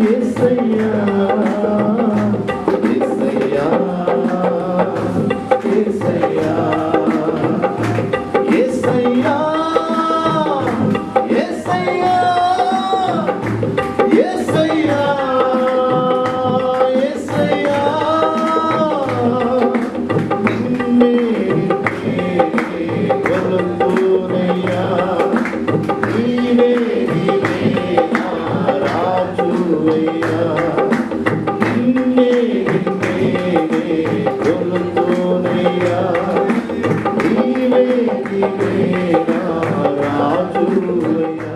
యేసయ్యా యేసయ్యా యేసయ్యా యేసయ్యా యేసయ్యా యేసయ్యా యేసయ్యా నిన్నే కొలుతునయ్యా నీవే నా రాజువయ్యా నిన్నే కొలుతునయ్యా నీవే నా రాజువయ్యా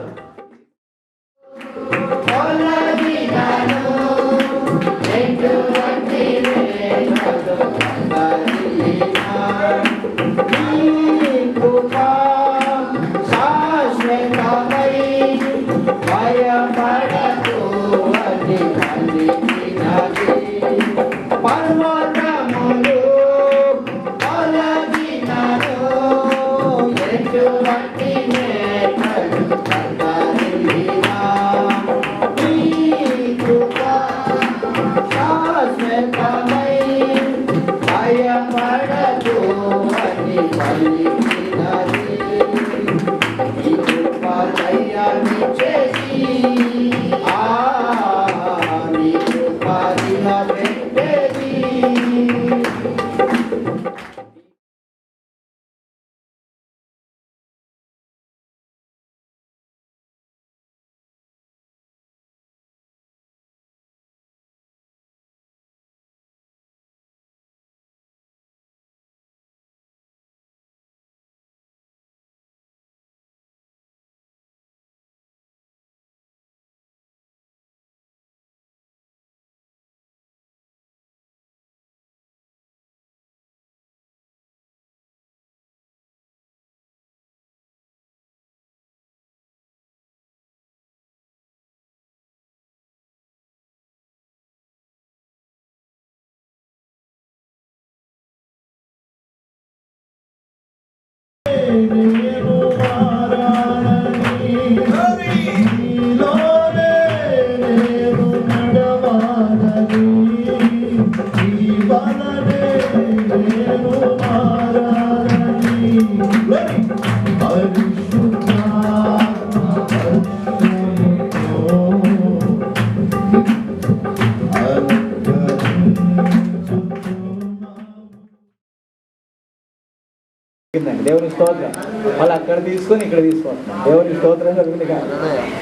దేవుని స్తోత్రం. వాళ్ళు అక్కడ తీసుకొని ఇక్కడ తీసుకొస్తాం. దేవుని స్తోత్రం జరుగుతుంది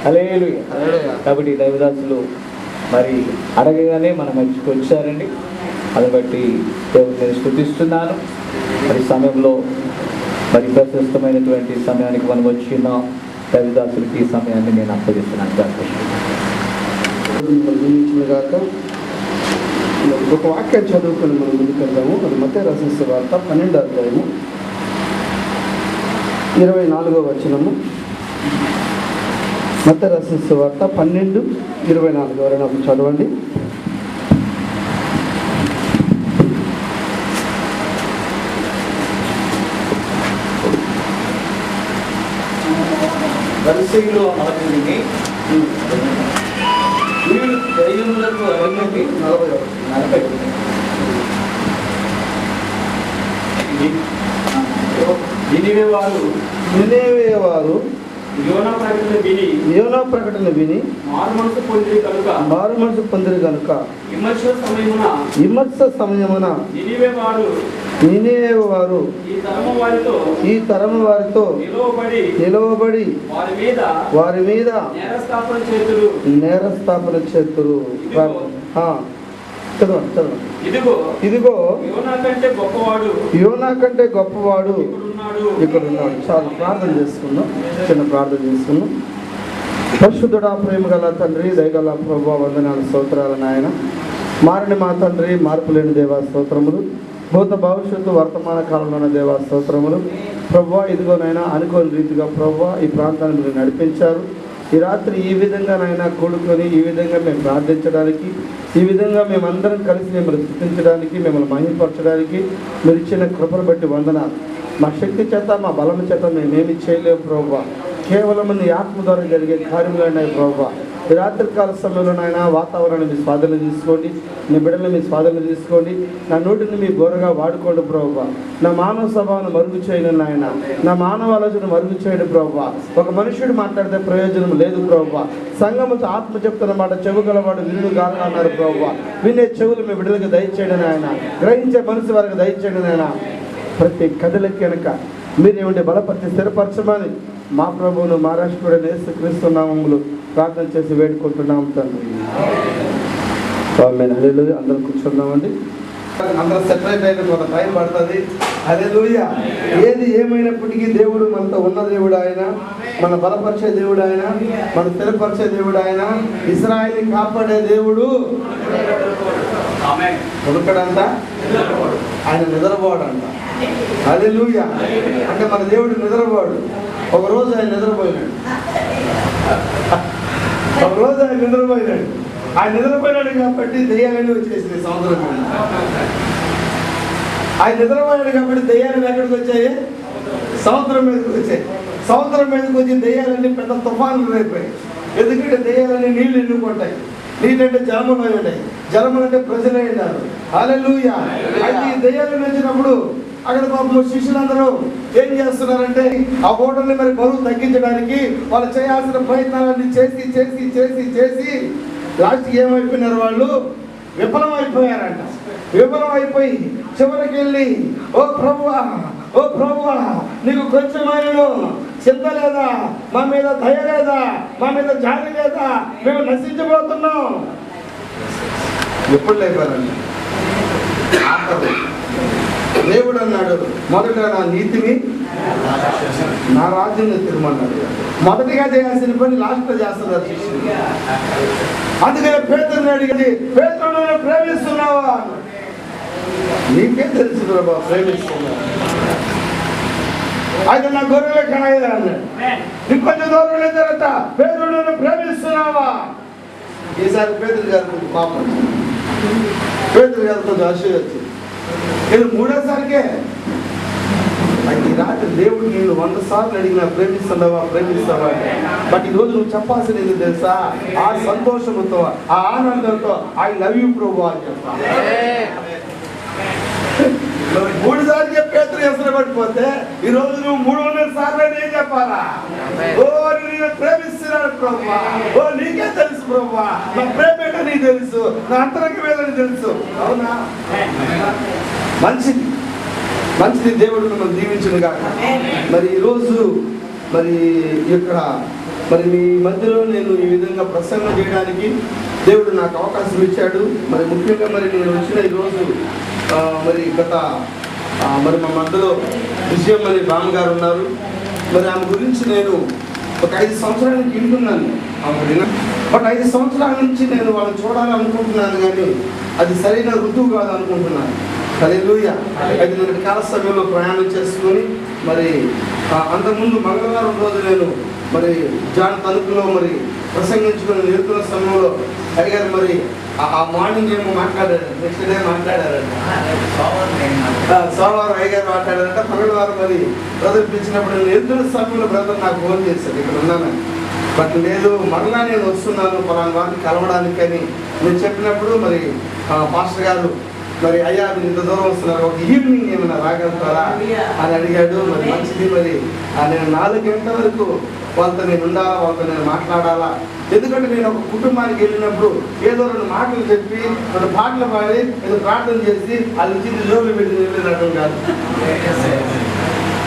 హల్లెలూయా. కాబట్టి దైవదాసులు మరి అడగగానే మన మధ్యకి వచ్చారండి. అది బట్టి దేవుని నేను స్తుతిస్తున్నాను. మరి సమయంలో మరి ప్రశస్తమైనటువంటి సమయానికి మనం వచ్చిన దైవదాసులకి ఈ సమయాన్ని నేను అప్పగిస్తున్నాను. ఒక వాక్యం చదువుకొని మనం ముందుకెళ్దాము. అది మత్తయి రాసిన సువార్త 12వ అధ్యాయము 24వ వచనము. మత్తయి రాసిన సువార్త 12:24 ఎవరైనా చదవండి. పరిసయ్యులు ఆమెని దయ్యములకు అడిగినది 40 నినివే వారు యోనా ప్రకటన విని మారు మనసు పొందిరి కనుక విమర్శ సమయమున నినివే వారు ఈ తరము వారితో నిలవబడి వారి మీద నేరస్థాపన చేతురు. ఇదిగో యోనా కంటే గొప్పవాడు ఇక్కడ ఉన్నాడు. చాలా ప్రార్థన చేసుకున్నాం. చిన్న ప్రార్థన చేసుకున్నాం. పరిశుద్ధుడా, ప్రేమ గల తండ్రి, దయగల ప్రభువా, వందనాలు, స్తోత్రాలు నాయన. మారని మా తండ్రి, మార్పు లేని దేవా స్తోత్రములు. భూత భవిష్యత్తు వర్తమాన కాలంలో ఉన్న దేవా స్తోత్రములు. ప్రభువా, ఇదిగోనైనా అనుకోని రీతిగా ప్రభువా ఈ ప్రాంతాన్ని మీరు నడిపించారు. ఈ రాత్రి ఈ విధంగా నాయన కూడుకొని ఈ విధంగా మేము ప్రార్థించడానికి, ఈ విధంగా మేమందరం కలిసి మిమ్మల్ని స్తుతించడానికి, మిమ్మల్ని మహిమపరచడానికి మీరు ఇచ్చిన కృపను బట్టి వందనాలు. మా శక్తి చేత, మా బలం చేత మేమేమి చేయలేము ప్రభువా. కేవలం నీ ఆత్మ ద్వారా జరిగే కార్యములు ఉన్నాయి ప్రభువా. ఈ రాత్రికాల సమయంలో నాయన వాతావరణాన్ని మీ స్వాధీనం తీసుకోండి, మీ బిడ్డల్ని మీ స్వాధీనం తీసుకోండి. నా నోటిని మీ గోరగా వాడుకోండి ప్రభువా. నా మానవ స్వభావాన్ని మరుగు చేయండి నాయన, నా మానవ ఆలోచన మరుగు చేయండి ప్రభువా. ఒక మనుషుడు మాట్లాడితే ప్రయోజనం లేదు ప్రభువా. సంఘముతో ఆత్మ చెప్తున్న మాట చెవుగలవాడు వినుడు కాదు అన్నారు ప్రభువా. వినే చెవులు మీ బిడ్డలకు దయచేయండి నాయన, గ్రహించే మనసు వారికి దయచేయండి నాయన. ప్రతి కథలకి కనుక మీరేమిటి బలపరిచి స్థిరపరచమని మా ప్రభువును మా రాష్ట్రుడు యేసుక్రీస్తు నామములో ప్రార్థన చేసి వేడుకుంటున్నాం తండ్రి. హల్లెలూయా. అందరూ కూర్చున్నామండి. అందరూ సెపరేట్ అయిన కొంత టైం పడుతుంది. హల్లెలూయా. ఏది ఏమైనప్పటికీ దేవుడు మనతో ఉన్న దేవుడు ఆయన, మన బలపరిచే దేవుడు ఆయన, మన స్థిరపరిచే దేవుడు ఆయన, ఇశ్రాయేలుని కాపాడే దేవుడు. కొడుకడంట, ఆయన నిద్రపోవడంట. హల్లెలూయా. అంటే మన దేవుడు నిద్రపోడు. ఒకరోజు ఆయన నిద్రపోయినాడు, ఒకరోజు ఆయన నిద్రపోయినాడు. ఆయన నిద్రపోయినాడు కాబట్టి దెయ్యాలన్నీ వచ్చేసింది సముద్రం మీద. ఆయన నిద్రపోయాడు కాబట్టి దెయ్యాలు ఎక్కడికి వచ్చాయి? సముద్రం మీదకి వచ్చాయి. సముద్రం మీదకి వచ్చి దెయ్యాలన్నీ పెద్ద తుఫానులు రేపాయి. ఎందుకంటే దెయ్యాలన్నీ నీళ్లు ఎన్నుకుంటాయి. నీళ్ళంటే జలములు అయి ఉంటాయి, జలములు అంటే ప్రజలే ఉన్నారు. హల్లెలూయా. అయితే ఈ దెయ్యాలు వచ్చినప్పుడు అక్కడ పాపం శిష్యులందరూ ఏం చేస్తున్నారంటే ఆ హోటల్ని మరి బరువు తగ్గించడానికి వాళ్ళు చేయాల్సిన ప్రయత్నాలన్నీ చేసి చేసి చేసి చేసి లాస్ట్కి ఏమైపోయినారు? వాళ్ళు విఫలం అయిపోయారంట. విఫలం అయిపోయి చివరికి వెళ్ళి, ఓ ప్రభువా, ఓ ప్రభువా, నీకు కొంచెమైనను చింత లేదా? మా మీద దయ లేదా? మా మీద జాలి లేదా? మేము నశించబోతున్నాం. ఎప్పుడు లేపారండి? దేవుడు అన్నాడు, మొదట నా నీతిని నా రాజ్యం తిరుమన్నాడు. మొదటిగా చేయాల్సిన పని లాస్ట్లో చేస్తున్నారు శిష్యులు. అందుకనే పేతురుని అడిగింది, పేతురు ప్రేమిస్తున్నావా? నీకే తెలుసు ప్రభా ప్రేమిస్తున్నా. అయితే నా గొర్రెల కాయ అన్నాడు. నీకు కొంచెం దూరం లేదట, పేతురు ప్రేమిస్తున్నావా? ఈసారి పేతురు గారు పాపం, పేతురు గారు కొంచెం అసూయ వచ్చింది. ఇది మూడోసారికే. అయితే ఈ రాత్రి దేవుడు నేను 100 సార్లు అడిగినా ప్రేమిస్తున్నావా ప్రేమిస్తావా. బట్ ఈరోజు నువ్వు చెప్పాల్సింది తెలుసా? ఆ సంతోషంతో, ఆ ఆనందంతో ఐ లవ్ యూ ప్రభు అని చెప్పా. 3 సార్లు చెప్పేతులు ఎసరు పడిపోతే ఈరోజు నువ్వు 300 సార్లు ఏం చెప్పాలా? ఓ నేను ప్రేమిస్తున్నాను ప్రభు, ఓ నీకే తెలుసు ప్రభు, నా ప్రేమ ఏంటో నీకు తెలుసు, నా అంతరంగం ఏదో తెలుసు. అవునా? మంచిది, మంచిది. దేవుడు మిమ్మల్ని దీవించును గాక. మరి ఈరోజు మరి ఇక్కడ మరి మీ మధ్యలో నేను ఈ విధంగా ప్రసంగం చేయడానికి దేవుడు నాకు అవకాశం ఇచ్చాడు. మరి ముఖ్యంగా మరి నేను వచ్చిన ఈరోజు మరి గత మరి మా మధ్యలో విజయం మరి బామ్మగారు ఉన్నారు. మరి ఆమె గురించి నేను ఒక 5 సంవత్సరాల నుంచి వింటున్నాను. బట్ 5 సంవత్సరాల నుంచి నేను వాళ్ళని చూడాలనుకుంటున్నాను, కానీ అది సరైన ఋతువు కాదు అనుకుంటున్నాను. హల్లెలూయా. అయితే నేను కాల సమయంలో ప్రయాణం చేసుకొని మరి అంతకుముందు మంగళవారం రోజు నేను మరి జాన్ తణుకులో మరి ప్రసంగించుకొని వెళ్తున్న సమయంలో అడిగారు. మరి ఆ మార్నింగ్ ఏమో మాట్లాడారు, నెక్స్ట్ డే మాట్లాడారంట. సోమవారం అయ్యగారు మాట్లాడారంట. మంగళవారం మరి బ్రదర్ పిలిచినప్పుడు నేను వెళ్తున్న సమయంలో బ్రదర్ నాకు ఫోన్ చేశాడు, ఇక్కడ ఉన్నాను. బట్ లేదు, మరలా నేను వస్తున్నాను పలానా వారిని కలవడానికి అని నేను చెప్పినప్పుడు మరి పాస్టర్ గారు మరి అయ్యా మీరు ఇంత దూరం వస్తున్నారు, ఒక ఈవినింగ్ ఏమైనా రాగలుగుతారా అని అడిగాడు. మరి మంచిది. మరి నేను 4 గంటల వరకు వాళ్ళతో నేను ఉండాలా, వాళ్ళతో నేను మాట్లాడాలా. ఎందుకంటే నేను ఒక కుటుంబానికి వెళ్ళినప్పుడు ఏదో 2 మాటలు చెప్పి 2 పాటలు పాడి ఏదో ప్రార్థన చేసి వాళ్ళు ఇచ్చింది జోబులు పెట్టి వెళ్ళినట్టు కాదు.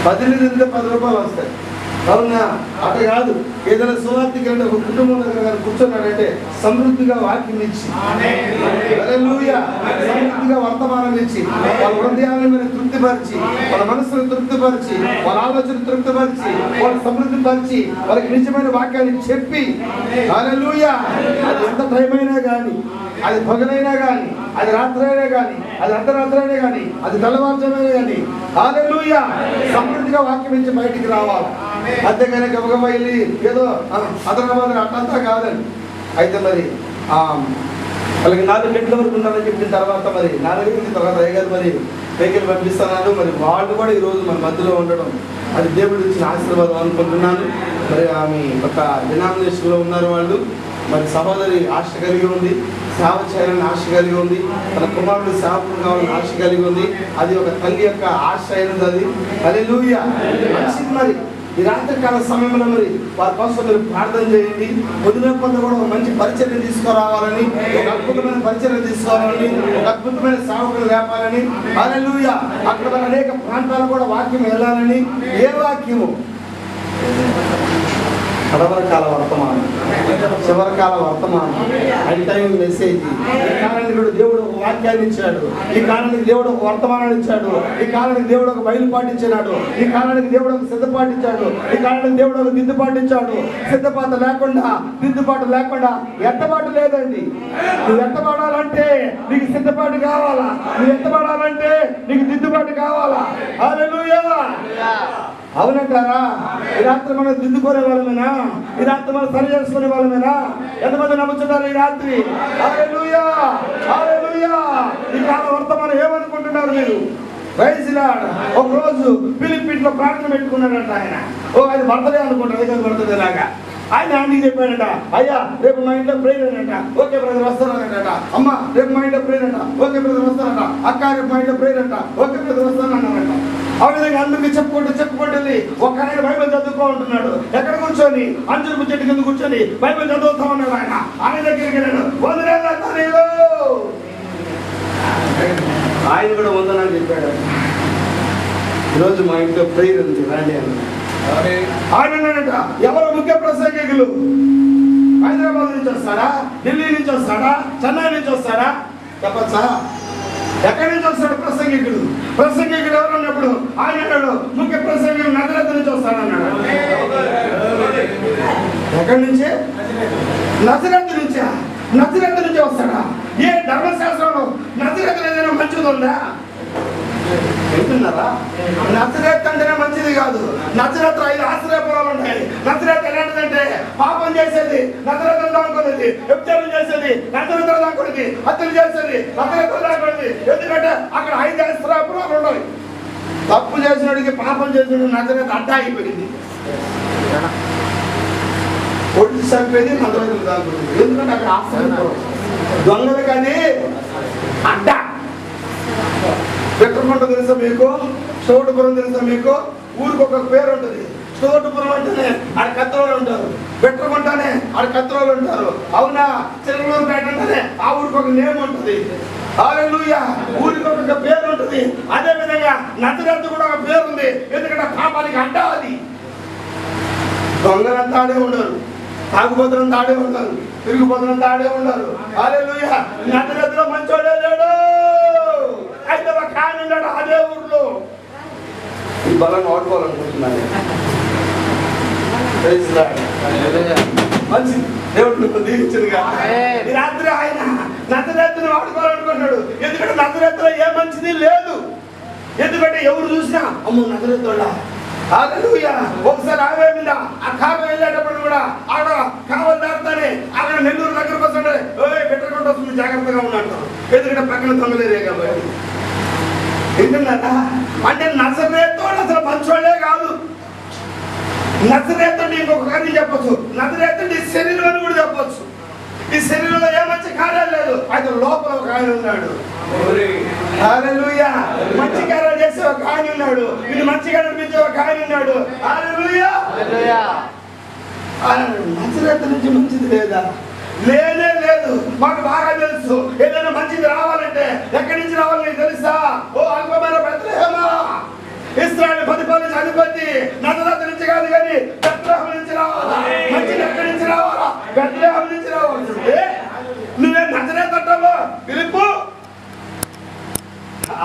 10 నిధులతో 10 రూపాయలు వస్తాయి. అవునా? అట్లా కాదు. ఏదైనా సువార్తికి అంటే ఒక కుటుంబం దగ్గర కూర్చున్నాడంటే సమృద్ధిగా వాక్యం ఇచ్చి, హల్లెలూయా, సమృద్ధిగా వర్తమానం ఇచ్చి వాళ్ళ హృదయాలను మీరు తృప్తిపరిచి, వాళ్ళ మనసును తృప్తిపరిచి, వాళ్ళ ఆలోచన తృప్తిపరిచి, వాళ్ళ సమృద్ధి పరిచి, వాళ్ళకి నిజమైన వాక్యాన్ని చెప్పి, హల్లెలూయా, అది ఎంత టైం అయినా కానీ, అది పగలైనా కానీ, అది రాత్రి అయినా కానీ, అది అర్ధరాత్రి అయినా కానీ, అది తెల్లవారుజామైనా కానీ, హల్లెలూయా, సమృద్ధిగా వాక్యం ఇచ్చి బయటికి రావాలి. అంతేగాని గబగబా వెళ్ళి ఏదో అదనబదన అట్లంతా కాదండి. అయితే మరి వాళ్ళకి 4 గంటల వరకు ఉండాలని చెప్పిన తర్వాత మరి 4 గంటల తర్వాత అయ్యగారు మరి వెహికల్ పంపిస్తున్నారు. మరి వాళ్ళు కూడా ఈరోజు మన మధ్యలో ఉండడం అది దేవుడు ఇచ్చిన ఆశీర్వాదం అనుకుంటున్నాను. మరి ఆమె ఒక డినామినేషన్లో ఉన్నారు వాళ్ళు. మరి సహోదరి ఆశ కలిగి ఉంది, సేవ చేయాలని ఆశ కలిగి ఉంది, తన కుమారుడు సేవకుడు కావాలని ఆశ కలిగి ఉంది. అది ఒక తల్లి యొక్క ఆశ అయినది. అది హల్లెలూయా. మంచిది. మరి ఈ రాత్రికాల సమయంలో మరి వారి కోసం మీరు ప్రార్థన చేయండి. వదిలేకుండా కూడా ఒక మంచి పరిచర్య తీసుకురావాలని, ఒక అద్భుతమైన పరిచర్య తీసుకోవాలని, ఒక అద్భుతమైన సేవకులు లేపాలని. హల్లెలూయా. అక్కడ మరి అనేక ప్రాంతాలు కూడా వాక్యం వెళ్ళాలని. ఏ వాక్యము? కడవరకాల వర్తమానం, చివరకాల వర్తమానం, అండ్ టైం మెసేజ్. ఈ కాలానికి దేవుడు ఒక వాక్యాన్ని ఇచ్చాడు, ఈ కాలానికి దేవుడు ఒక వర్తమానాన్ని ఇచ్చాడు, ఈ కాలానికి దేవుడు ఒక బయలుపాటు ఇచ్చినాడు, ఈ కాలానికి దేవుడు ఒక సిద్ధపాటు ఇచ్చాడు, ఈ కాలానికి దేవుడు ఒక దిద్దుబాటు ఇచ్చాడు. సిద్ధపాటు లేకుండా, దిద్దుబాటు లేకుండా ఎత్తబాటు లేదండి. నువ్వు ఎత్తబడాలంటే నీకు సిద్ధపాటు కావాలా, నువ్వు ఎత్తబడాలంటే నీకు దిద్దుబాటు కావాలా. హల్లెలూయా. అవునంటారా? ఈ రాత్రి మనం దిద్దుకునే వాళ్ళమేనా? ఈ రాత్రి మనం సరి చేసుకునే వాళ్ళమేనా? ఎంతమంది నమ్ముతున్నారు ఈ రాత్రి? హల్లెలూయా, హల్లెలూయా. ఈ కాల వర్తమానం ఏమనుకుంటున్నారు మీరు? Praise lord. ఒక రోజు ఫిలిప్పీన్లో ప్రార్థన పెట్టుకున్నాడంట ఆయన. ఆయన బర్త్డే అనుకుంటారు, ఏదో బర్త్డే లాగా. ఆయన ఆంటీకి చెప్పాడంట, అయ్యా రేపు మా ఇంట్లో ప్రేయర్ అంట. ఓకే బ్రదర్ వస్తానంట. అమ్మ రేపు మా ఇంట్లో ప్రేయర్ అంట. ఓకే బ్రదర్ వస్తానంట. అక్క రేపు మా ఇంట్లో ప్రేయర్ అంట. ఓకే బ్రదర్ వస్తానంట. ఆ విధంగా అందరికీ చెప్పుకుంటూ ఒక ఆయన బైబిల్ చదువుకో ఉంటున్నాడు. ఎక్కడ కూర్చొని? అంజూరపు చెట్టు కింద కూర్చొని బైబిల్ చదువుతా ఉన్నాడు. ఆయన దగ్గరికి వెళ్ళాడు. ఆయన కూడా వందనాలు చెప్పాడు. ఈరోజు మా ఇంట్లో ప్రేయర్ ఉంది రండి అని. ఆయన అన్నాడంట, ఎవరు ముఖ్య ప్రసంగికులు? హైదరాబాద్ నుంచి వస్తాడా? ఢిల్లీ నుంచి వస్తాడా? చెన్నై నుంచి వస్తాడా? చెప్పచ్చా? ఎక్కడి నుంచి వస్తాడు ప్రసంగికుడు? ప్రసంగికుడు ఎవరు అన్నప్పుడు ఆయన అన్నాడు, ముఖ్య ప్రసంగికుడు నజరేతు నుంచి వస్తాడన్నాడు. ఎక్కడి నుంచి? నజరేతు నుంచా? నజరేతు నుంచి వస్తాడా? ఏ ధర్మశాస్త్రంలో నజరేతు ఏదైనా మంచిది ఉందా? వింటున్నారా? నజరేతు అంటేనే మంచిది కాదు. నజరేతు 5 ఆశ్రయపురాలు ఉంటాయి. నజరేతు ఎలాంటిదంటే పాపం చేసేది, నజరేతు దానుకునేది, వ్యభిచారం చేసేది, నజరేతు దానుకునేది, హత్యలు చేసేది, నజరేతు దానుకునేది. ఎందుకంటే అక్కడ 5 ఆశ్రయపురాలు ఉన్నాయి. తప్పు చేసినడికి, పాపం చేసిన నజరేతు అడ్డా అయిపోయింది. కొట్టి చంపేది నజరేతు దానుకునేది. ఎందుకంటే అక్కడ ఆశ్రయపురం. దొంగలకి అది అడ్డా. పెట్టకుండా తెలుసా మీకు? చోటుపురం తెలుసా మీకు? ఊరికి ఒక పేరు ఉంటుంది. చోటుపురం అంటేనే ఆడ కత్తిరోలు ఉంటారు, పెట్టకుండానే ఆడ కత్తిరోలు ఉంటారు. అవునా? చిలకలూరుపేట అంటేనే ఆ ఊరికి ఒక నేమ్ ఉంటుంది. హల్లెలూయా. ఊరికి ఒక పేరు ఉంటుంది. అదే విధంగా నజరేతు కూడా ఒక పేరు ఉంది. ఎందుకంటే పాపానికి అడ్డా అది. దొంగలంతా ఆడే ఉండరు, తాగుబోతులంతా ఆడే ఉండరు, తిరుగుబోతులంతా ఆడే ఉండరు. హల్లెలూయా. నజరేతులో మంచోడే లేడు. అయితే ఒక ఆయన ఉన్నాడు అదే ఊర్లో. ఈ బలం వాడుకోవాలనుకుంటున్నాను. మంచి దేవుడు దీవించదుగా. ఈ రాత్రి ఆయన నజరేతుని వాడుకోవాలనుకుంటున్నాడు. ఎందుకంటే నజరేతులో ఏ మంచిది లేదు. ఎందుకంటే ఎవరు చూసినా అమ్మో నజరేతుడా. హల్లెలూయా. ఒకసారి ఆమె మీద ఆ కావ్య వెళ్ళేటప్పుడు కూడా ఆడ కావలు దాటుతానే అక్కడ నెల్లూరు దగ్గరకు వస్తుంటే పెట్టకుండా వస్తుంది, జాగ్రత్తగా ఉన్నట్టు. ఎందుకంటే పక్కన దొంగలేదే కాబట్టి. ఏంటన్నారా? అంటే నజరేతోడు అసలు మంచోళ్ళే కాదు. నజరేతుడి ఇంకొక కార్యం చెప్పొచ్చు. నజరేతుడి శరీరం అని కూడా చెప్పొచ్చు. ఈ శరీరంలో ఏ మంచి కార్యాలు లేదు. అయితే లోపల ఒక ఆయన ఉన్నాడు. హల్లెలూయా. మంచి కార్యాలు చేసే ఒక ఆయన ఉన్నాడు. ఇది మంచిగా నడిపించే ఒక ఆయన ఉన్నాడు. హల్లెలూయా. నజరేతు నుంచి మంచిది లేదా? లేనే లేదు. మాకు బాగా తెలుసు. ఏదైనా మంచిది రావాలంటే ఎక్కడి నుంచి రావాలి నీకు తెలుసా? ఓ అల్పమైన బెత్లెహేమా, ఇశ్రాయేలు 10 పల్లెల అధిపతి నజరేతు నుంచి కాదు కానీ బెత్లెహేము నుంచి రావాలా? మంచిది ఎక్కడి నుంచి రావాలా? బెత్లెహేము నుంచి రావాల్సిందే. నువ్వే నజరేతు అంటావా? పిలుపు.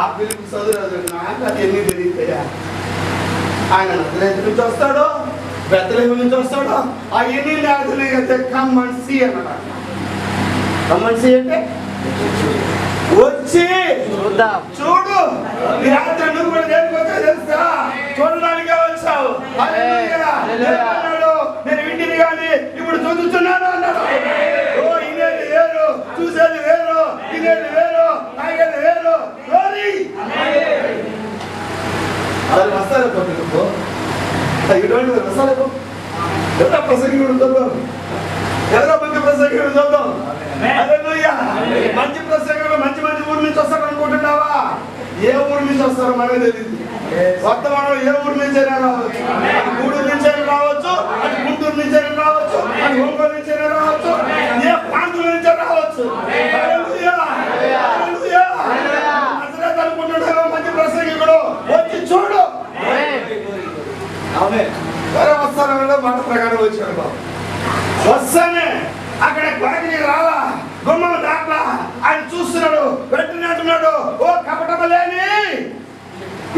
ఆ పిలుపు చదువు నాకు అది ఎన్ని తెలియతాయా? ఆయన నజరేతు నుంచి వస్తాడు, బెత్లెహేము నుంచి వస్తాడు. ఆ ఎన్ని తెలియతే కమ్మన్సి అన్నాడు. కమ్మన్సి అంటే వచ్చి చూడు. ఈ రాత్రి నువ్వు కూడా దేనికి వచ్చావు తెలుసా? చూడడానికే వచ్చావు. నేను వింటిని కానీ ఇప్పుడు చదువుతున్నాను అన్నాడు. ఓ ఇదేది వేరు, చూసేది వేరు, ఇదేది వేరు, తాగేది వేరు. అది వస్తారే పట్టుకో. ఇటువంటి వస్తారే ఎవరో ప్రసంగి ఉంటారు, ఎవరో ముఖ్య ప్రసంగి ప్రసంగం చూద్దాం. హల్లెలూయా. మంచి ప్రసంగం మంచి మంచి ఊరు నుంచి వస్తారు అనుకుంటున్నావా? ఏ ఊరు నుంచి వస్తారో మనకు తెలియదు. వర్తమానం ఏ ఊరు నుంచైనా రావచ్చు, అది గూడూరు నుంచైనా రావచ్చు, అది గుంటూరు నుంచైనా రావచ్చు, అది ఒంగోలు నుంచైనా రావచ్చు, ఏ ప్రాంతం నుంచే రావచ్చు. హల్లెలూయా. హల్లెలూయా. నజరేతు అనుకుంటున్నావా? మంచి ప్రసంగికుడు వచ్చి చూడు. వేరే వస్తానంటే మాట ప్రకారం వచ్చాడు బాబు. వస్తానే అక్కడ బాకి రాలా, గుమ్మం దాట్లా. ఆయన చూస్తున్నాడు, వెంటనే అంటున్నాడు, ఓ కపటమ లేని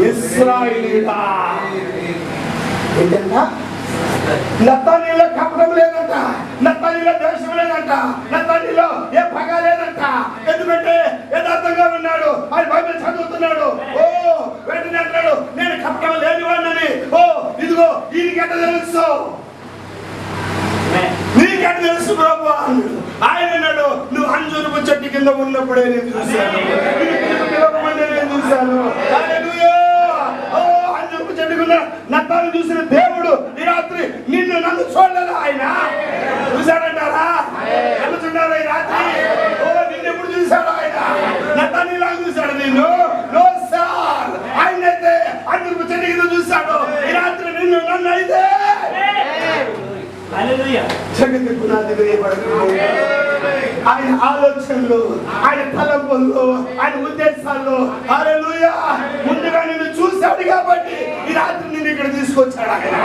ఇశ్రాయేలీయుడా. ఏంటంట? నతానీలో కపటం లేదంట, నతానీలో దేశం లేదంట, నతానీలో ఏ పగ లేదంట. ఎందుకంటే యథార్థంగా ఉన్నాడు, ఆయన బైబిల్ చదువుతున్నాడు. ఓ వెంటనే అంటున్నాడు, నేను కపటం లేనివాడిని. ఓ ఇదిగో ఈయనకెట్ట తెలుసు, నీకెట్ట తెలుసు ప్రభు అన్నాడు. ఆయన అన్నాడు, నువ్వు అంజూరపు చెట్టు కింద ఉన్నప్పుడే నేను చూశాను, నేను చూశాను. అంజూరపు చెట్టు కింద నత్తాను చూసిన దేవుడు ఈ రాత్రి నిన్ను నన్ను చూడలేదు. ఆయన చూశాడంటారా? నన్ను చూడాలి ఈ రాత్రి. ఓ నిన్ను ఎప్పుడు చూశాడు ఆయన? నత్తానిలాగా చూశాడు నిన్ను? No sir. ఆయన అయితే అంజూరపు చెట్టు కింద చూశాడు. ఈ రాత్రి నిన్ను నన్ను అయితే జగతి పునాది వేయబడుతుంది. ఆయన ఆలోచనలు, ఆయన తలంపులు, ఆయన ఉద్దేశాలు హల్లెలూయా ముందుగా నిన్ను చూశాడు కాబట్టి ఈ రాత్రి నిన్ను ఇక్కడ తీసుకొచ్చాడు. ఆయన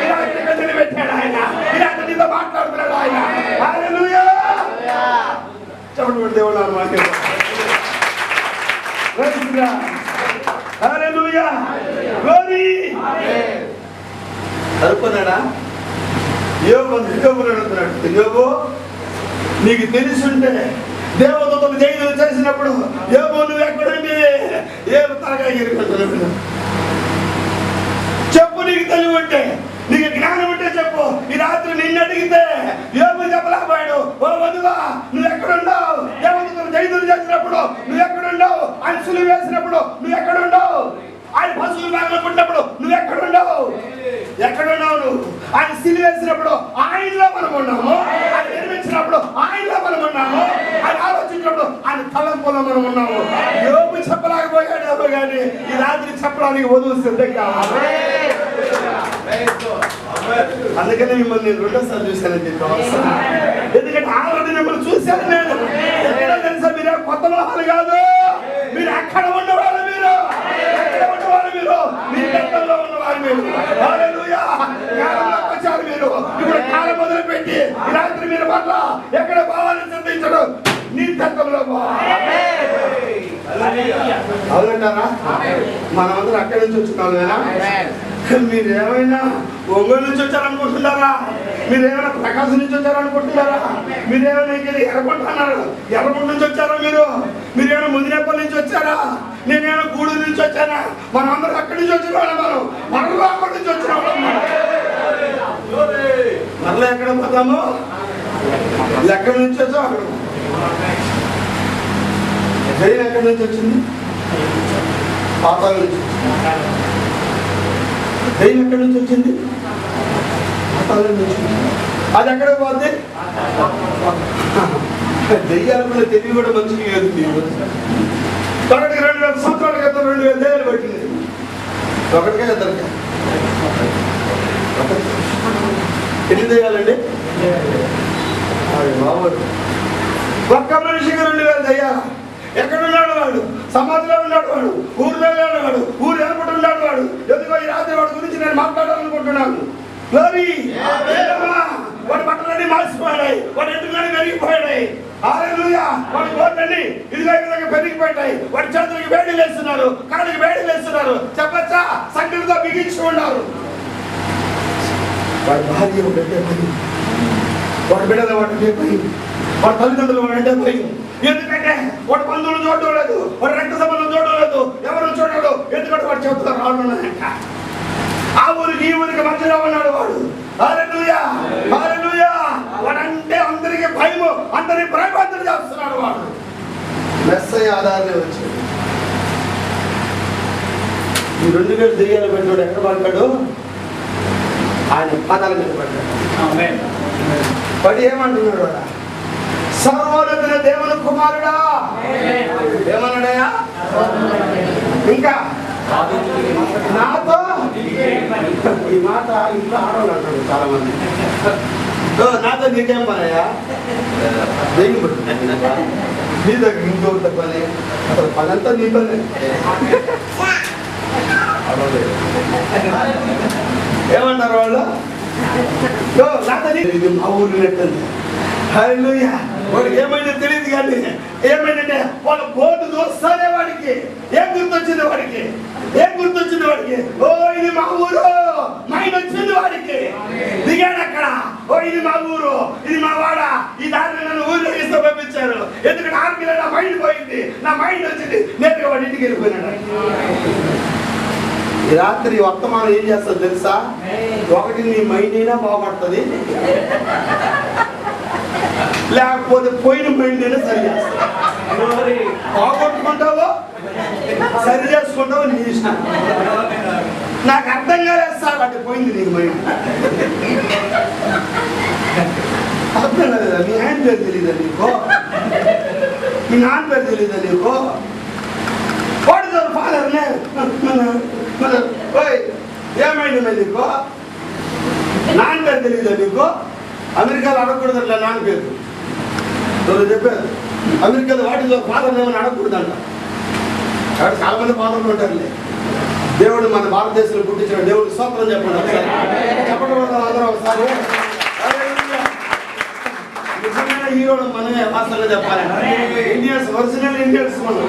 ఈ రాత్రి ఇక్కడ నిలబెట్టాడు. ఆయన ఈ రాత్రి నీతో మాట్లాడుతున్నాడు. ఆయన హల్లెలూయా. చెప్పండి దేవుడు మాట్లాడు. హల్లెలూయా. గ్లోరీ. అనుకున్నాడా? యోబు అడుగుతున్నాడు, యోబు నీకు తెలుసుంటే దేవతలు జైలు చేసినప్పుడు యోబు నువ్వు ఎక్కడుండి ఏ తరగా ఎరుగుతున్నాడు చెప్పు. నీకు తెలివి ఉంటే, నీకు జ్ఞానం ఉంటే చెప్పు. ఈ రాత్రి నిన్ను అడిగితే యోబు చెప్పలేకపోయాడు. ఓ వధువా నువ్వు ఎక్కడున్నావు? దేవతలు జైలు చేసినప్పుడు నువ్వు ఎక్కడున్నావు? ఆయన సులువు వేసినప్పుడు నువ్వు ఎక్కడున్నావు? ఆయన పశువులు మేకలు పుట్టినప్పుడు నువ్వు ఎక్కడున్నావు? ఎక్కడున్నావు నువ్వు? ఆయన సిలువ వేసినప్పుడు ఆయనలో మనం ఉన్నాము, ఆయన నిర్మించినప్పుడు ఆయనలో మనం ఉన్నాము, ఆయన ఆలోచించినప్పుడు ఆయన తలంపులో మనం ఉన్నాము. యోబు చెప్పలేకపోయాడు కానీ ఈ రాత్రి చెప్పడానికి వధువు సిద్ధం కావాలి. అందుకనే మిమ్మల్ని నేను రెండోసారి చూశానని చెప్పి, ఎందుకంటే ఆల్రెడీ మిమ్మల్ని చూశాను నేను. ఎక్కడ తెలుసా? మీరు కొత్త లోహాలు కాదు, మీరు అక్కడ ఉన్నవాళ్ళు, మీరు ఎక్కడ ఉన్నవాళ్ళు, మీ గతంలో ఉన్నవారు మీరు. హల్లెలూయా. కాలంలోకి వచ్చారు మీరు. ఇప్పుడు కాలం మొదలుపెట్టి ఈ రాత్రి మీరు పట్ల ఎక్కడ పోవాలని సిద్ధించడం నీ గతంలో అవునంటారా? మనమందరం అక్కడి నుంచి వచ్చిన మీరేమైనా ఒంగోలు నుంచి వచ్చారనుకుంటున్నారా? మీరేమైనా ప్రకాశం నుంచి వచ్చారనుకుంటున్నారా? మీరేమైనా ఎర్రగొంటున్నారు, ఎర్రగొండ నుంచి వచ్చారా? మీరేమైనా ముదినేపల్లి నుంచి వచ్చారా? నేనేమైనా గూడూరు నుంచి వచ్చానా? మనం అందరం అక్కడి నుంచి వచ్చిన వాళ్ళం. మనలో అక్కడి నుంచి వచ్చిన వాళ్ళం. మరలా ఎక్కడ పోతాము? ఎక్కడి నుంచి వచ్చాం అక్కడ. జైలు ఎక్కడి నుంచి వచ్చింది? పాతాల నుంచి. దెయ్యం ఎక్కడి నుంచి వచ్చింది? అది ఎక్కడ పోద్ది? దెయ్యాలకు తెలివి కూడా మంచిగా లేదు. ఒకటికి 2000 సంవత్సరాల క్రితం 2000 దెయ్యాలు పట్టింది. ఒకటికే ఇద్దరికి ఎన్ని దెయ్యాలండి? ఒక్క మనిషికి 2000 దెయ్యాలు. ఎక్కడున్నాడు వాడు? సమాధిలో ఉన్నాడు వాడు, ఊర్లో ఉన్నాడు, ఊరు ఎనపటి ఉన్నాడు వాడు. ఎందుకో ఈ రాత్రి వాడి గురించి నేను మాట్లాడాలనుకుంటున్నాను. వాడి బట్టలన్నీ మార్చిపోయాయి, వాడి ఎదుగులన్నీ పెరిగిపోయాయి. హల్లెలూయా. వాడి గోర్లన్నీ ఇదిగో విధంగా పెరిగిపోయాయి. వాడి చేతులకి వేడిలు వేస్తున్నారు, కాళ్ళకి వేడిలు వేస్తున్నారు. చెప్పచ్చా? సంఖ్యలతో బిగించి ఉన్నారు. వాడి భార్య ఒకటే పోయి, వాడి బిడ్డలు వాటి పోయి, వాడి తల్లిదండ్రులు వాడంటే పోయి. ఎందుకంటే వాడు బంధువులు చూడడం లేదు, వాడు రక్త సంబంధం చూడడం లేదు, ఎవరు చూడడు. ఎందుకంటే వాడు చెబుతా రానున్నాయంట. ఆ ఊరికి ఈ ఊరికి మధ్యలో ఉన్నాడు వాడు. హల్లెలూయా. హల్లెలూయా. వాడంటే అందరికి భయము, అందరి భయభక్తులు చేస్తున్నాడు వాడు. మెస్సయ్య ఆధారమే వచ్చాడు. ఈ 2000 దెయ్యాలు పెట్టాడు. ఎక్కడ పడ్డాడు? ఆయన పాదాల మీద పడ్డాడు. పడి ఏమంటున్నాడు వాడు? సర్వోన్నతుల దేవుని కుమారుడా ఏమన్నాడయ్యా? ఇంకా నాతో ఈ మాట ఇంట్లో ఆడవాళ్ళు అంటాడు చాలా మంది. నాతో నీకేం పనయ్యా? నీ దగ్గర ఇంకొక పని, అసలు పనంతా నీతోనే. ఏమన్నారు వాళ్ళు? నాతో మా ఊరు నెట్టింది. హల్లెలూయా. వాడికి ఏమైనా తెలియదు కానీ ఏమైందంటే వాళ్ళ బోర్డు చూస్తానే వాడికి ఏం గుర్తొచ్చింది వాడికి? ఓ ఇది మా ఊరు మైండ్ వచ్చింది వాడికి. దిగాడు అక్కడ. ఓ ఇది మా ఊరు, ఇది మా వాడ, ఈ దారిని నన్ను ఊరిలో ఇస్తూ పంపించారు. ఎందుకంటే ఆర్మీలో నా మైండ్ పోయింది, నా మైండ్ వచ్చింది. నేరుగా వాడి ఇంటికి వెళ్ళిపోయినాడు. ఈ రాత్రి వర్తమానం ఏం చేస్తుంది తెలుసా? ఒకటి నీ మైండ్ అయినా బాగుపడుతుంది, లేకపోతే పోయిన మైండ్ అయినా సరి చేస్తావు. బాగొట్టుకుంటావో సరి చేసుకుంటావో నీ ఇష్టం. నాకు అర్థం కాలేదు సార్, అంటే పోయింది నీకు మైండ్. అర్థం కాలేదా? మీ ఆయన పేరు తెలీదా నీకు? మీ నాన్న పేరు తెలీదా నీకు? వాడు ఫాదర్నే ఏమైంది నీకు? నాన్న పేరు తెలీదా నీకు? అమెరికాలో అడగకూడదు అట్లా నాన్న పేరు. చెప్పారు అమెరికాలో వాటిలో ఫాదర్ ఏమైనా అడగకూడదంట. కాబట్టి చాలా మంది ఫాదర్లు ఉంటారులే. దేవుడు మన భారతదేశంలో పుట్టించిన దేవుడు స్తోత్రం చెప్పండి ఒకసారి. చెప్పడం వల్ల అందరూ ఒకసారి నిజమైన హీరోలు మనమే వాస్తవంగా చెప్పాలి. ఇండియన్స్, ఒరిజినల్ ఇండియన్స్ మనం.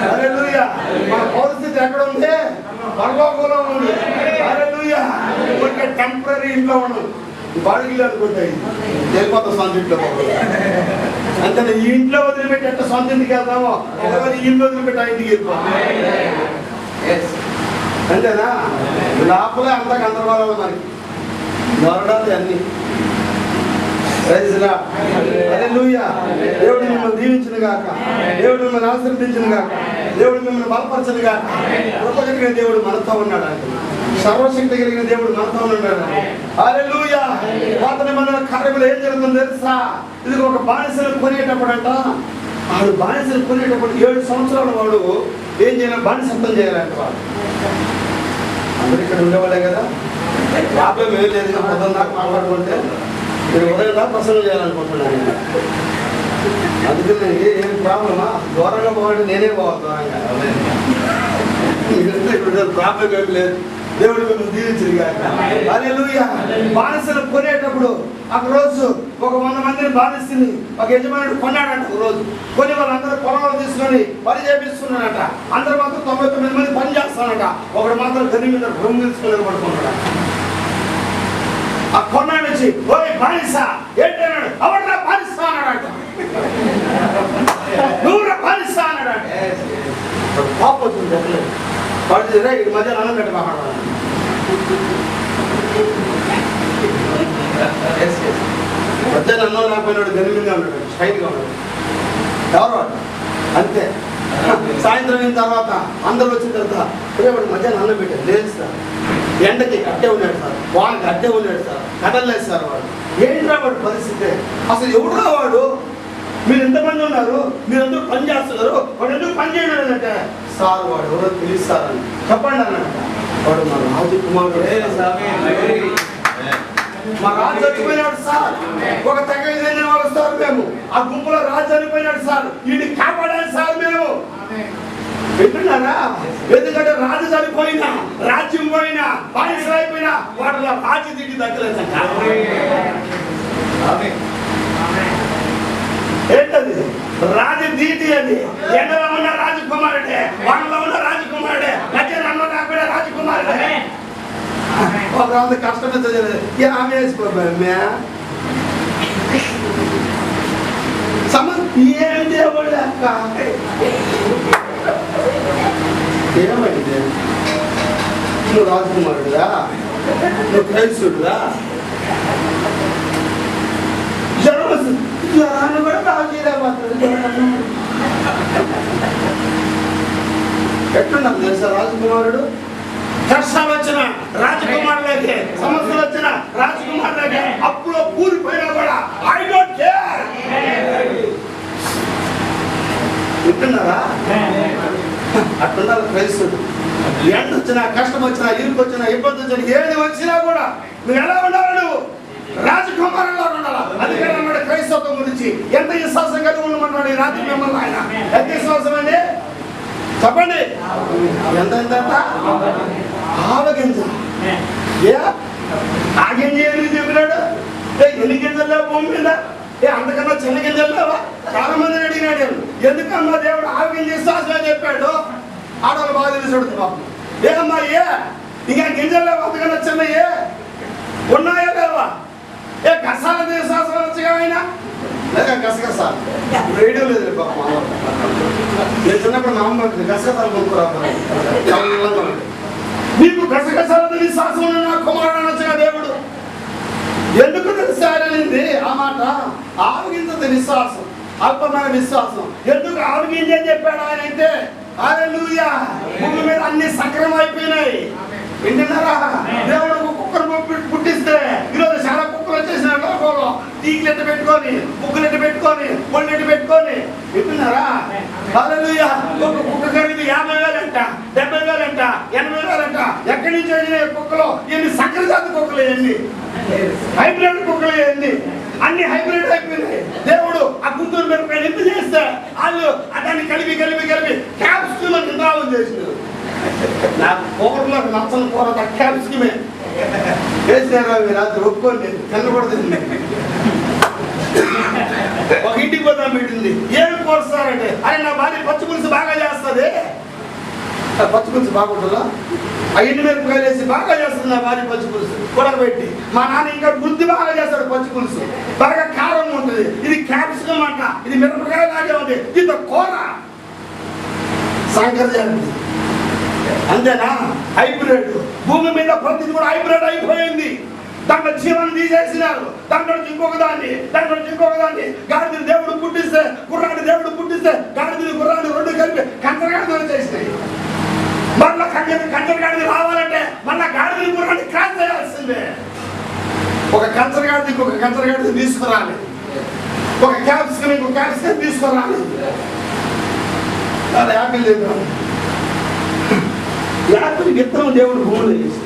హల్లెలూయా. మన పరిస్థితి ఎక్కడ ఉంది? పరలోకంలో ఉంది. హల్లెలూయా. ఒక టెంపరీ ఇంట్లో ఉన్నాం, బాడిగిలు అనుకుంటాయి వెళ్ళిపోతాం సొంత ఇంట్లో. అంటే ఈ ఇంట్లో వదిలిపెట్టి ఎట్లా సొంత ఇంటికి వెళ్తామో ఈ ఇంట్లో వదిలిపెట్టి ఆ ఇంటికి వెళ్ళిపోతాం. అంతేనా? లోపలే అంతా గందరగోళం మనకి దొరడాలి అన్ని. హల్లెలూయా. దేవుడు మిమ్మల్ని దీవించిన గాక, దేవుడు మిమ్మల్ని ఆశీర్వదించిన గాక, దేవుడు మిమ్మల్ని బలపరచను గాక. కృప కలిగిన దేవుడు మనతో ఉన్నాడు, సర్వశక్తి కలిగిన దేవుడు మనతో ఉన్నాడు. హల్లెలూయా. పాత నిబంధన కార్యములు ఏం జరుగుతుందో తెలుసా? ఇది ఒక బానిసను కొనేటప్పుడు అంట, వాడు బానిసను కొనేటప్పుడు 7 సంవత్సరాల వాడు ఏం చేయాలి? బానిసత్వం చేయాలంట. వాడు అందరు ఇక్కడ ఉండేవాళ్ళే కదా, ప్రాబ్లం ఏం లేదు. పొద్దున్న దాకా మాట్లాడుకుంటే నేను ఉదయం దాకా ప్రసంగం చేయాలనుకుంటున్నాను. అందుకని ఏం ప్రాబ్లమా? దూరంగా పోవాలంటే నేనే పోవాలి దూరంగా. ప్రాబ్లం ఏం లేదు. దేవుడు మిమ్మల్ని దీవించింది కాక. హల్లెలూయా. బానిసలు కొనేటప్పుడు ఒక రోజు ఒక 100 మందిని బానిసని ఒక యజమానుడు కొన్నాడంట. ఒక రోజు కొని వాళ్ళందరూ పొలంలో తీసుకొని పని చేపిస్తున్నాడట. అందరూ మాత్రం 99 మంది పని చేస్తానట. ఒకడు మాత్రం గది మీద రొమ్ము తీసుకొని పడుకున్నాడు. ఆ కొన్నాడు వచ్చి, ఓయ్ బానిస ఏంటన్నాడు? అవడ్రా బానిస అన్నాడట. నువ్వురా బానిస అన్నాడట. పాప వచ్చింది చెప్పలేదు. పడితే ఈ మధ్య అన్నం పెట్టబాడు. మధ్యాహ్నం అన్నం లేకపోయినాడు, గనిమిగా ఉన్నాడు, స్టైల్గా ఉన్నాడు. ఎవరు అంతే. సాయంత్రం అయిన తర్వాత అందరూ వచ్చిన తర్వాత వాడు మధ్యాహ్నం అన్నం పెట్టారు. లేదు సార్, ఎండకి అట్టే ఉన్నాడు సార్, వానికి అట్టే ఉన్నాడు సార్, కదలలేదు సార్. వాడు ఏంట్రా వాడు పరిస్థితి? అసలు ఎవడురా వాడు? మీరు ఎంతమంది ఉన్నారు, మీరందరూ పని చేస్తున్నారు, వాడు ఎందుకు పని చేయడం అంటే సార్ వాడు ఎవరో పిలుస్తారని చెప్పండి అన్నమాట. వాడు మా రాజకుమారుడు. మా రాజు చనిపోయినాడు సార్. ఒక తెగ చెందిన వాళ్ళు సార్ మేము. ఆ గుంపులో రాజు చనిపోయినాడు సార్. వీడిని కాపాడాలి సార్ మేము. వింటున్నారా? ఎందుకంటే రాజు చనిపోయినా, రాజ్యం పోయినా, బానిసలు అయిపోయినా వాటిలో రాజు దిగి తగ్గలేదంట. ఏంటది? రాజదీటి అది. ఎండలో ఉన్న రాజకుమారుడే, వానలో ఉన్న రాజకుమారుడే, మధ్యాహ్నంలో కాకుండా రాజకుమారుడే. ఒక కష్టమే ఆమె వేసుకోబోయే ఏం దేవుడు అక్క. ఏమైంది? నువ్వు రాజకుమారుడుగా, నువ్వు క్రైస్తుడుగా, జ్వరాన్ని కూడా బాగు చేయలేకపోతుంది. ఎట్లున్నాను తెలుసా రాజకుమారుడు? కష్టాలు వచ్చిన రాజకుమారులకి, సమస్యలు వచ్చిన రాజకుమారులకి, అప్పులో కూలిపోయినా కూడా ఐ డోంట్ కేర్. వింటున్నారా? అట్లుండాలి క్రైస్తవుడు. ఎండ వచ్చినా, కష్టం వచ్చినా, ఇరుకు వచ్చినా, ఇబ్బంది వచ్చినా, ఏది వచ్చినా కూడా నువ్వు ఎలా ఉండాలి? నువ్వు రాజకుమారులా ఉండాలా? అందుకని అన్నాడు క్రైస్తవం గురించి ఎంత విశ్వాసం కలిగి ఉండమన్నాడు ఈ రాత్రి మిమ్మల్ని ఆయన. ఎంత విశ్వాసం అండి చెప్పండి? ఎంత ఆవగింజ. ఏ ఆ గింజ ఏమి చెప్పినాడు? ఎన్ని గింజల్లో భూమి మీద? అంతకన్నా చిన్న గింజలు లేవా? చాలా మందిని అడిగినాడు ఎందుకమ్మా దేవుడు ఆవగింజ విశ్వాసం చెప్పాడు. ఆడవాళ్ళు బాగా తెలిసాడు బాబు. ఏమమ్మా ఇంకా గింజలు లేవు అంతకన్నా చిన్నయే ఉన్నాయా లేవా? కసాల విశ్వాసం వచ్చగా అయినా లేదా గసగసాలు రేడియో లేదు బాబు. నేను చిన్నప్పుడు మా అమ్మ గసగసాలు కొనుక్కురా నీకు గసగసాలతో విశ్వాసం నా కుమారుడు అనొచ్చుగా దేవుడు. ఎందుకు తెలిసారనింది ఆ మాట? ఆవగింజ విశ్వాసం, అల్పమైన విశ్వాసం. ఎందుకు ఆవగింజ అని చెప్పాడు ఆయన అంటే? హల్లెలూయా. భూమి మీద అన్ని సక్రమం అయిపోయినాయి. వింటున్నారా? దేవుడు కుక్కను పుట్టిస్తే ఈరోజు చాలా కుక్కలు వచ్చేసినాడు లోకంలో. తీగలెట్టు పెట్టుకొని, ముగ్గులెట్టు పెట్టుకొని, ఒళ్ళెట్టు పెట్టుకొని. వింటున్నారా? హల్లెలూయా. ఒక కుక్క ఖరీదు 50,000 అంట, 70,000 అంట, 80,000 అంట. ఎక్కడి నుంచి వచ్చినాయి కుక్కలు? ఎన్ని సంకర జాతి కుక్కలు, ఎన్ని హైబ్రిడ్ కుక్కలు, ఎన్ని అన్ని హైబ్రిడ్ అయిపోయినాయి. దేవుడు ఆ గుంటూరు మిరపకాయలు ఎంత చేస్తే వాళ్ళు దాన్ని కలిపి క్యాప్సికమ్ అని ఇంద్రావం చేసినారు. నాకు కూరలో నచ్చని కూర క్యాప్సికమే వేసినారు. రాత్రి ఒప్పుకోండి తినకూడదు. ఒక ఇంటికి పోతాం పెట్టింది. ఏమి కోరుస్తారంటే అరే నా భార్య పచ్చి పులుసు బాగా చేస్తుంది. పచ్చి పులుసు బాగుంటుందా? ఆ ఎండు మిరపకాయలు వేసి బాగా చేస్తుంది నా భార్య పచ్చి పులుసు కూడబెట్టి. మా నాన్న ఇంకా గుర్తి బాగా చేస్తాడు పచ్చి పులుసు, బాగా కారం ఉంటుంది. ఇది క్యాప్సికం అంట, ఇది మిరపకాయ లాగే ఉంది, ఇది కూర సంకర జాతి. అంతేనా? హైబ్రిడ్. భూమి మీద ప్రతిది కూడా హైబ్రిడ్ అయిపోయింది. దాంట్లో జీవాన్ని తీసేసినారు. దాంట్లో ఇంకొక దాన్ని గాడిదని దేవుడు పుట్టిస్తే, గుర్రాన్ని దేవుడు పుట్టిస్తే గాడిదని గుర్రాన్ని రెండు కలిపి కంచరగాడిని చేసినాయి. మళ్ళా కంచరగాడిని రావాలంటే మళ్ళా గాడిదని గుర్రాన్ని క్రాస్ చేయాల్సిందే. ఒక కంచరగాడిని ఇంకొక కంచరగాడిని తీసుకురాలి, ఒక క్యాప్సికం ఇంకొక క్యాప్సికం తీసుకురాలి. యాపిల్ చెప్పాను. యాపిల్ విత్తనం దేవుడు భూమిలో వేసి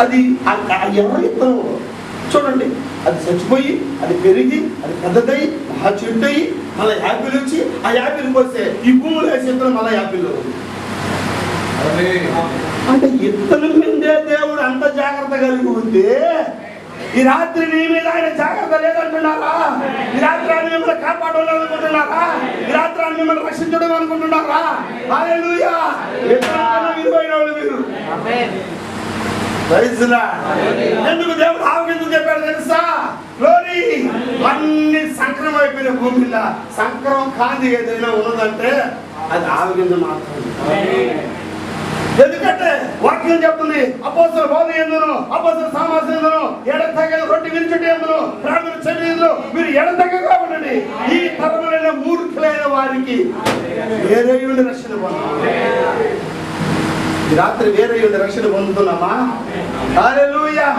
అది ఎర్ర విత్తనం చూడండి, అది చచ్చిపోయి అది పెరిగి అది పెద్దదై ఆ చెట్టు అయ్యి మళ్ళీ యాపిల్ వచ్చి ఆ యాపిల్ వస్తే ఈ భూమిలో వేసే విత్తనం మళ్ళీ యాపిల్లో ఉంది. అంటే విత్తనం మీదే దేవుడు అంత జాగ్రత్త కలిగి ఉంటే ఈ రాత్రి నీ మీద ఆయన జాగ్రత్త లేదంటున్నారా? ఈ రాత్రి ఆయన మిమ్మల్ని కాపాడడం అనుకుంటున్నారా? ఈ రాత్రి ఆయన మిమ్మల్ని రక్షించడం అనుకుంటున్నారా? హల్లెలూయా. విలువైన వాళ్ళు మీరు. ఎందుకు దేవుడు ఆవగింజ చెప్పాడు తెలుసా? గ్లోరీ. అన్ని సంక్రమం అయిపోయిన భూమి మీద సంక్రమం కాంతి ఏదైనా ఉన్నదంటే అది ఆవగింజ మాత్రమే. ఎందుకంటే వాక్యం చెప్తుంది అపోస్తలుల బోధ యందును అపోస్తలుల సహవాసం యందును ఎడతెగని రొట్టె విరుచుట యందును ప్రార్థన చేయుటయందును మీరు ఎడతెగగా ఉండండి. ఈ తరములైన మూర్ఖులైన వారికి వేరే రక్షణ పొందాలి. ఈ రాత్రి వేరే రక్షణ పొందుతున్నామా? హల్లెలూయా.